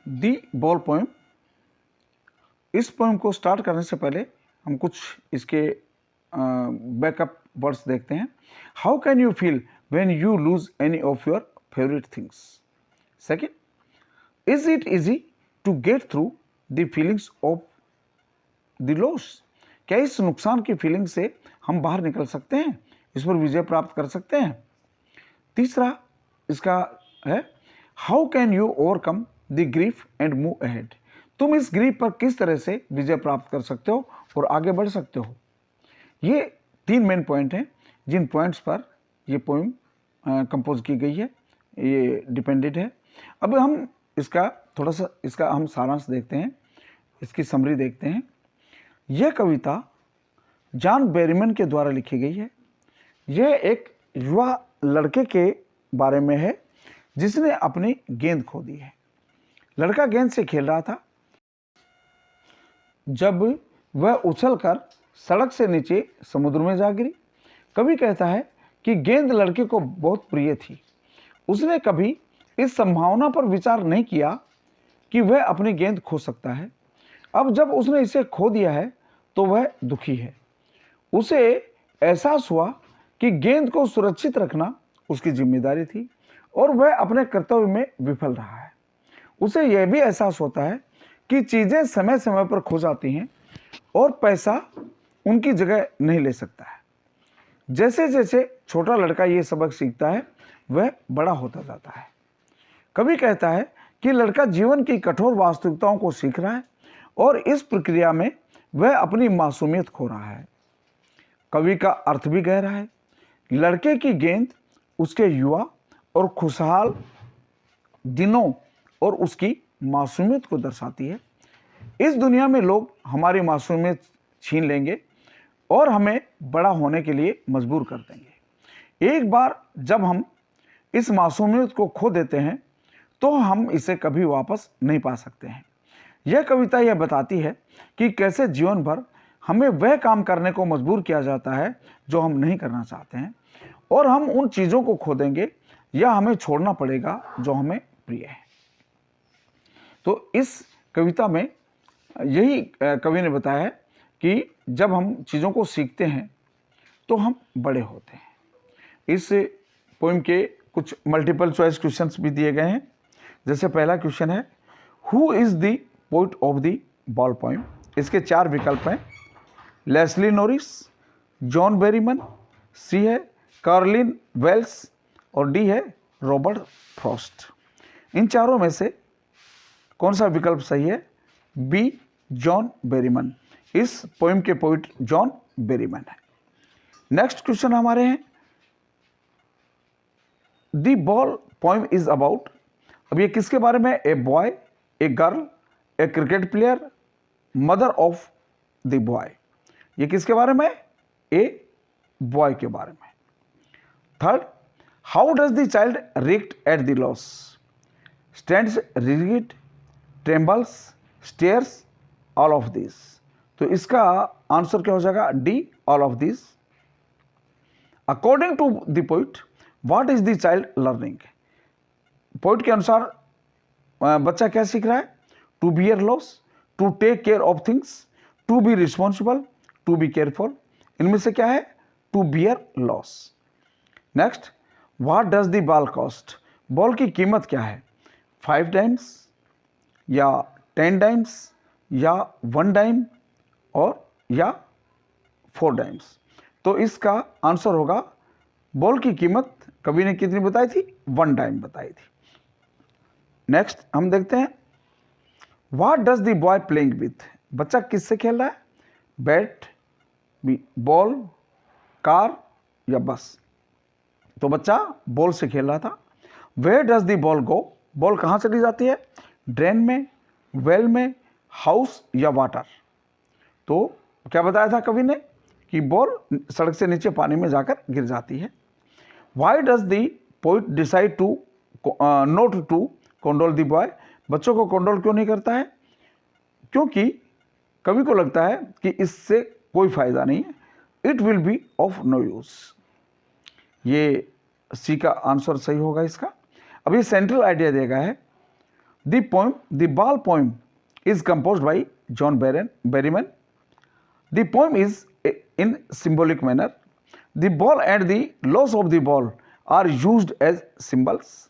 The ball poem. इस poem को start करने से पहले हम कुछ इसके बैकअप वर्ड्स देखते हैं। How can you feel when you lose any of your favourite things. Second, is it easy to get through the feelings of the loss. क्या इस नुकसान की फीलिंग से हम बाहर निकल सकते हैं, इस पर विजय प्राप्त कर सकते हैं। तीसरा इसका है, how can you overcome the grief and move ahead. तुम इस ग्रीफ पर किस तरह से विजय प्राप्त कर सकते हो और आगे बढ़ सकते हो। ये 3 मेन पॉइंट हैं जिन पॉइंट्स पर ये पोएम कंपोज की गई है, ये डिपेंडेड है। अब हम इसका थोड़ा सा इसका हम सारांश देखते हैं, इसकी समरी देखते हैं। यह कविता जॉन बेरीमन के द्वारा लिखी गई है। यह एक युवा लड़के के बारे में है जिसने अपनी गेंद खो दी है। लड़का गेंद से खेल रहा था जब वह उछलकर सड़क से नीचे समुद्र में जा गिरी। कवि कहता है कि गेंद लड़के को बहुत प्रिय थी। उसने कभी इस संभावना पर विचार नहीं किया कि वह अपनी गेंद खो सकता है। अब जब उसने इसे खो दिया है तो वह दुखी है। उसे एहसास हुआ कि गेंद को सुरक्षित रखना उसकी जिम्मेदारी थी और वह अपने कर्तव्य में विफल रहा है। उसे यह भी एहसास होता है कि चीज़ें समय समय पर खो जाती हैं और पैसा उनकी जगह नहीं ले सकता है। जैसे जैसे छोटा लड़का ये सबक सीखता है वह बड़ा होता जाता है। कवि कहता है कि लड़का जीवन की कठोर वास्तविकताओं को सीख रहा है और इस प्रक्रिया में वह अपनी मासूमियत खो रहा है। कवि का अर्थ भी गहरा है। लड़के की गेंद उसके युवा और खुशहाल दिनों और उसकी मासूमियत को दर्शाती है। इस दुनिया में लोग हमारी मासूमियत छीन लेंगे और हमें बड़ा होने के लिए मजबूर कर देंगे। एक बार जब हम इस मासूमियत को खो देते हैं तो हम इसे कभी वापस नहीं पा सकते हैं। यह कविता यह बताती है कि कैसे जीवन भर हमें वह काम करने को मजबूर किया जाता है जो हम नहीं करना चाहते हैं और हम उन चीज़ों को खो देंगे या हमें छोड़ना पड़ेगा जो हमें प्रिय है। तो इस कविता में यही कवि ने बताया है कि जब हम चीज़ों को सीखते हैं तो हम बड़े होते हैं। इस पोएम के कुछ मल्टीपल चॉइस क्वेश्चंस भी दिए गए हैं। जैसे पहला क्वेश्चन है, who is the poet of the ball poem. इसके 4 विकल्प हैं, Leslie Norris, John Berryman, C है कार्लिन वेल्स और डी है रॉबर्ट फ्रॉस्ट। इन चारों में से कौन सा विकल्प सही है। B, John Berryman. इस पोएम के पोइट जॉन बेरीमन है। नेक्स्ट क्वेश्चन हमारे हैं, the ball poem is about. अब ये किसके बारे में। A boy, a girl, a cricket player, mother of the boy. ये किसके बारे में। ए बॉय के बारे में। Third, how does the child react at the loss. Stands rigid, trembles, stares, all of this. तो इसका आंसर क्या हो जाएगा। D, all of this. According to the poet, what is the child learning. Poet के अनुसार बच्चा क्या सीख रहा है। To bear loss, to take care of things, to be responsible, to be careful. इनमें से क्या है। To bear loss. Next, what does the ball cost. Ball की कीमत क्या है। 5 डाइम्स या 10 डाइम्स या 1 डाइम और या 4 डाइम्स। तो इसका आंसर होगा, बॉल की कीमत कवि ने कितनी बताई थी। 1 डाइम बताई थी। नेक्स्ट हम देखते हैं, what does the boy playing with. बच्चा किससे खेल रहा है। बैट, बॉल, कार या बस। तो बच्चा बॉल से खेल रहा था। Where does the ball go. Ball कहाँ चली जाती है। ड्रेन में, वेल में, हाउस या वाटर। तो क्या बताया था कवि ने कि बॉल सड़क से नीचे पानी में जाकर गिर जाती है। Why does the poet decide to not to control the boy. बच्चों को कंट्रोल क्यों नहीं करता है। क्योंकि कवि को लगता है कि इससे कोई फायदा नहीं है। It will be of no use. ये सी का आंसर सही होगा इसका। अब ये सेंट्रल आइडिया दिया गया है, The poem, the ball poem, is composed by John Berryman. The poem is in symbolic manner. The ball and the loss of the ball are used as symbols.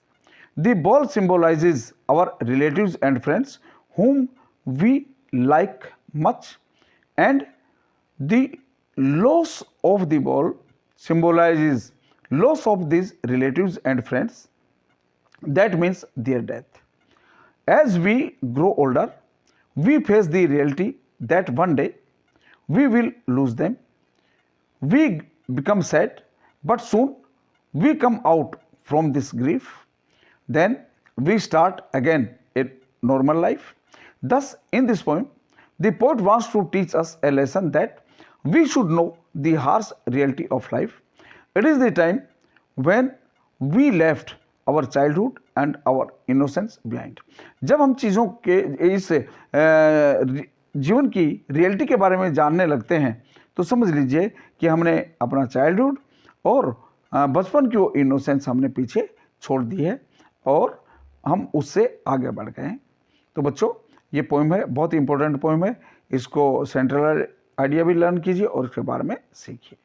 The ball symbolizes our relatives and friends whom we like much, and the loss of the ball symbolizes loss of these relatives and friends. That means their death. As we grow older, we face the reality that one day we will lose them. We become sad, but soon we come out from this grief. Then we start again a normal life. Thus, in this poem, the poet wants to teach us a lesson that we should know the harsh reality of life. It is the time when we left our childhood and our innocence behind. जब हम चीज़ों के इस जीवन की reality के बारे में जानने लगते हैं तो समझ लीजिए कि हमने अपना चाइल्डहुड और बचपन की वो इनोसेंस हमने पीछे छोड़ दी है और हम उससे आगे बढ़ गए हैं। तो बच्चों, ये पोएम है, बहुत ही इंपॉर्टेंट पोएम है। इसको सेंट्रल आइडिया भी लर्न कीजिए और इसके बारे में सीखिए।